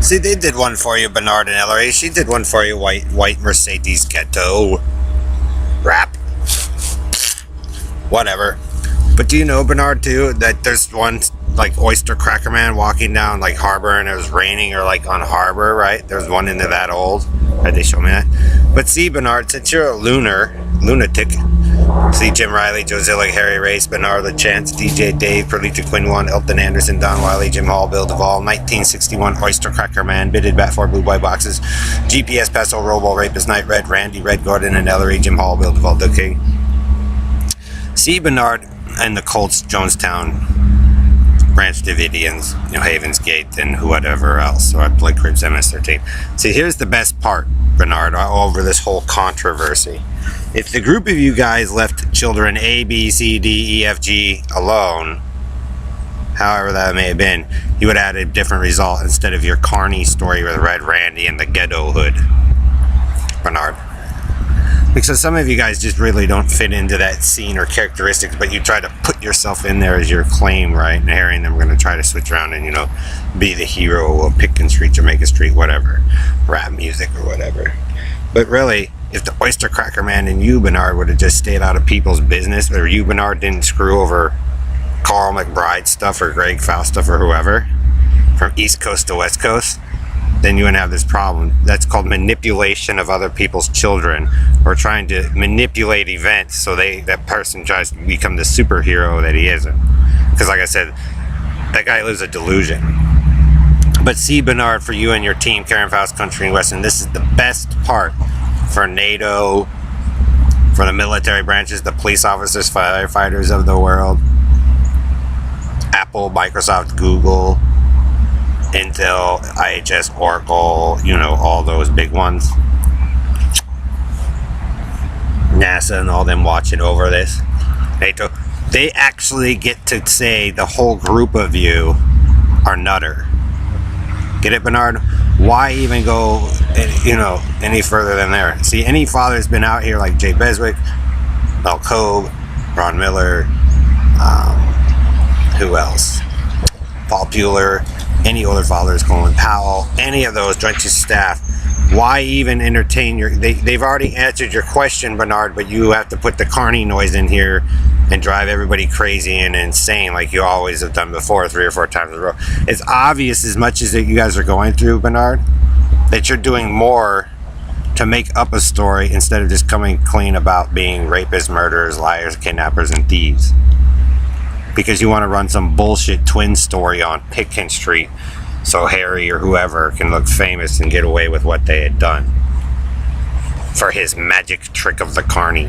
See, they did one for you, Bernard and Ellery. She did one for you, white Mercedes Ghetto. Rap. Whatever. But do you know, Bernard, too, that there's one, like, Oyster Cracker Man walking down, like, Harbor, and it was raining, or, like, on Harbor, right? There's one into that old. Right, they show me that. But see, Bernard, since you're a lunatic, see Jim Riley, Joe Zillig, Harry Race, Bernard LaChance, DJ Dave, Perlita Quinwan, Elton Anderson, Don Wiley, Jim Hall, Bill Duvall, 1961 Oyster Cracker Man, Bitted Bat 4 Blue Boy Boxes, GPS Pesto, Robo, Rapist, Night Red, Randy, Red Gordon, and Ellery, Jim Hall, Bill Duvall, Doug King. See, Bernard and the Colts, Jonestown, Branch Davidians, Havens Gate, and whatever else, or Blake Cribs, MS-13. See, here's the best part, Bernard, over this whole controversy. If the group of you guys left children A, B, C, D, E, F, G alone, however that may have been, you would have had a different result instead of your Carney story with Red Randy and the ghetto hood, Bernard. Because some of you guys just really don't fit into that scene or characteristics, but you try to put yourself in there as your claim, right? And Harry and them are going to try to switch around and, be the hero of Pitkin Street, Jamaica Street, whatever. Rap music or whatever. But really, if the Oyster Cracker Man and you, Bernard, would have just stayed out of people's business, or you, Bernard, didn't screw over Carl McBride stuff or Greg Faust stuff or whoever, from East Coast to West Coast, then you wouldn't have this problem. That's called manipulation of other people's children, or trying to manipulate events so that person tries to become the superhero that he isn't. Because like I said, that guy lives a delusion. But see, Bernard, for you and your team, Karen Faust Country and Western, this is the best part for NATO, for the military branches, the police officers, firefighters of the world, Apple, Microsoft, Google, Intel, IHS, Oracle, all those big ones. NASA and all them watching over this. NATO, they actually get to say the whole group of you are nutter. Get it, Bernard? Why even go, any further than there? See, any father's been out here like Jay Beswick, Mel Kobe, Ron Miller, who else? Paul Bueller, any other fathers, Colin Powell, any of those Joint Chiefs staff. Why even entertain they've already answered your question, Bernard, but you have to put the Carney noise in here and drive everybody crazy and insane like you always have done before 3 or 4 times in a row. It's obvious, as much as that you guys are going through, Bernard, that you're doing more to make up a story instead of just coming clean about being rapists, murderers, liars, kidnappers, and thieves. Because you want to run some bullshit twin story on Pitkin Street so Harry or whoever can look famous and get away with what they had done for his magic trick of the Carney.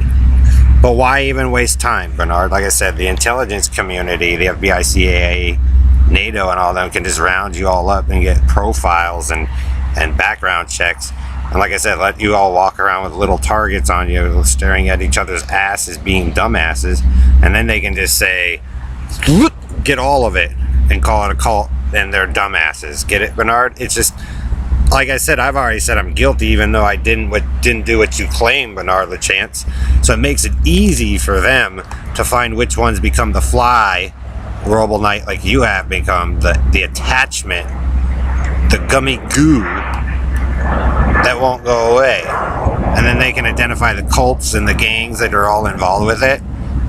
But why even waste time, Bernard? Like I said, the intelligence community, the FBI, CIA, NATO, and all them can just round you all up and get profiles and background checks. And like I said, let you all walk around with little targets on you, staring at each other's asses, being dumbasses. And then they can just say, get all of it and call it a cult, and they're dumbasses. Get it, Bernard? It's just, like I said, I've already said I'm guilty, even though I didn't do what you claim, Bernard LaChance. So it makes it easy for them to find which ones become the fly, Roble Knight, like you have become, the attachment, the gummy goo that won't go away. And then they can identify the cults and the gangs that are all involved with it.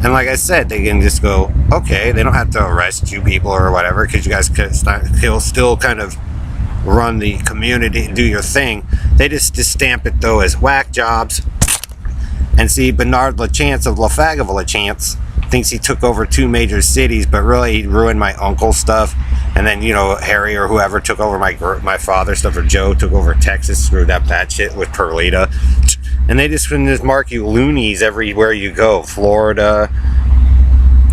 And like I said, they can just go, okay, they don't have to arrest you people or whatever, because you guys can still kind of run the community and do your thing. They just stamp it, though, as whack jobs. And see, Bernard LaChance of LaFag of LaChance thinks he took over 2 major cities, but really he ruined my uncle's stuff. And then, Harry or whoever took over my father's stuff, or Joe took over Texas, screwed up that shit with Perlita. And they just mark you loonies everywhere you go. Florida,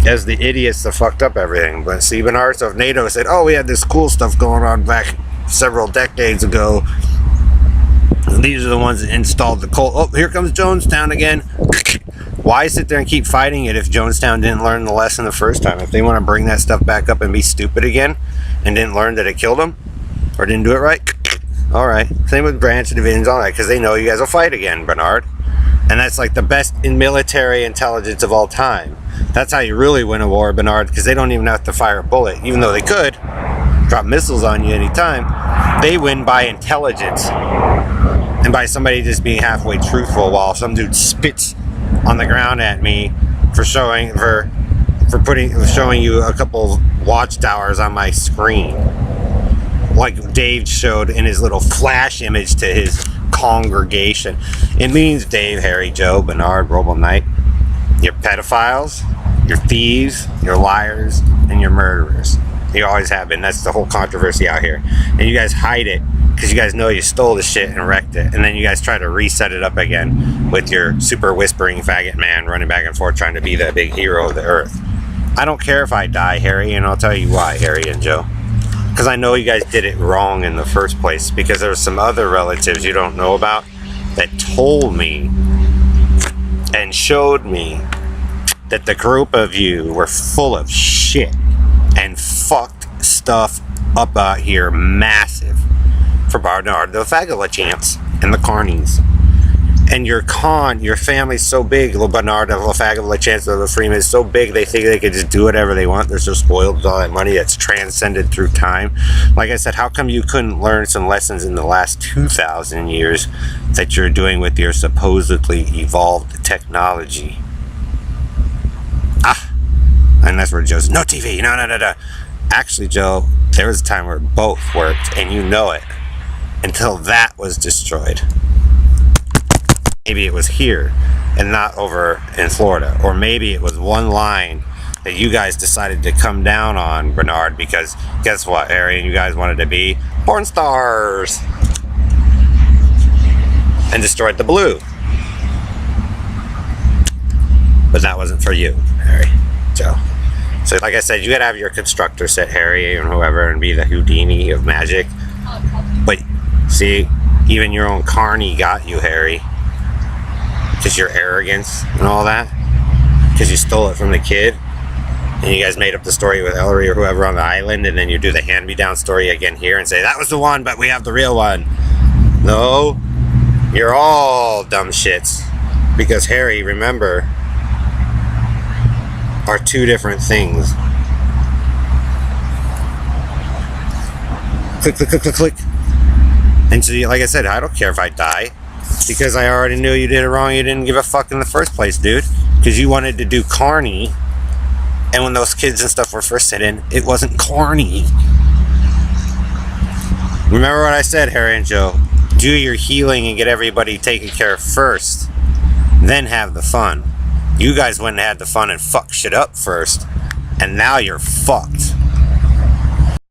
as the idiots that fucked up everything. But see, Bernard, so if NATO said, oh, we had this cool stuff going on back several decades ago, these are the ones that installed the cult. Oh, here comes Jonestown again. Why sit there and keep fighting it if Jonestown didn't learn the lesson the first time? If they want to bring that stuff back up and be stupid again and didn't learn that it killed them or didn't do it right, all right. Same with Branch Divisions, all that, because they know you guys will fight again, Bernard. And that's like the best in military intelligence of all time. That's how you really win a war, Bernard, because they don't even have to fire a bullet, even though they could. drop missiles on you anytime. They win by intelligence and by somebody just being halfway truthful, while some dude spits on the ground at me for showing you a couple watchtowers on my screen, like Dave showed in his little flash image to his congregation. It means Dave, Harry, Joe, Bernard, Robo Knight, you're pedophiles, you're thieves, you're liars, and you're murderers. You always have been. That's the whole controversy out here. And you guys hide it because you guys know you stole the shit and wrecked it. And then you guys try to reset it up again with your super whispering faggot man running back and forth trying to be the big hero of the earth. I don't care if I die, Harry, and I'll tell you why, Harry and Joe. Because I know you guys did it wrong in the first place, because there were some other relatives you don't know about that told me and showed me that the group of you were full of shit and fucked stuff up out here massive for Bernard the Faggot-Lachance and the Carnies. And your family's so big, Bernard the Faggot-Lachance the Freeman is so big they think they can just do whatever they want. They're so spoiled with all that money that's transcended through time. Like I said, how come you couldn't learn some lessons in the last 2,000 years that you're doing with your supposedly evolved technology? And that's where Joe's, no TV, no. Actually, Joe, there was a time where both worked, and you know it, until that was destroyed. Maybe it was here and not over in Florida. Or maybe it was one line that you guys decided to come down on, Bernard, because guess what, Harry, you guys wanted to be porn stars and destroyed the blue. But that wasn't for you, Harry, Joe. So like I said, you gotta have your constructor set, Harry, and whoever, and be the Houdini of magic. But see, even your own Carney got you, Harry. Because your arrogance and all that. Because you stole it from the kid. And you guys made up the story with Ellery or whoever on the island, and then you do the hand-me-down story again here and say, that was the one, but we have the real one. No, you're all dumb shits. Because Harry, remember, are two different things. Click, click, click, click, click. And so, like I said, I don't care if I die, because I already knew you did it wrong. You didn't give a fuck in the first place, dude. Because you wanted to do Carney, and when those kids and stuff were first sent in, it wasn't Carney. Remember what I said, Harry and Joe. Do your healing and get everybody taken care of first, then have the fun. You guys went and had the fun and fucked shit up first, and now you're fucked.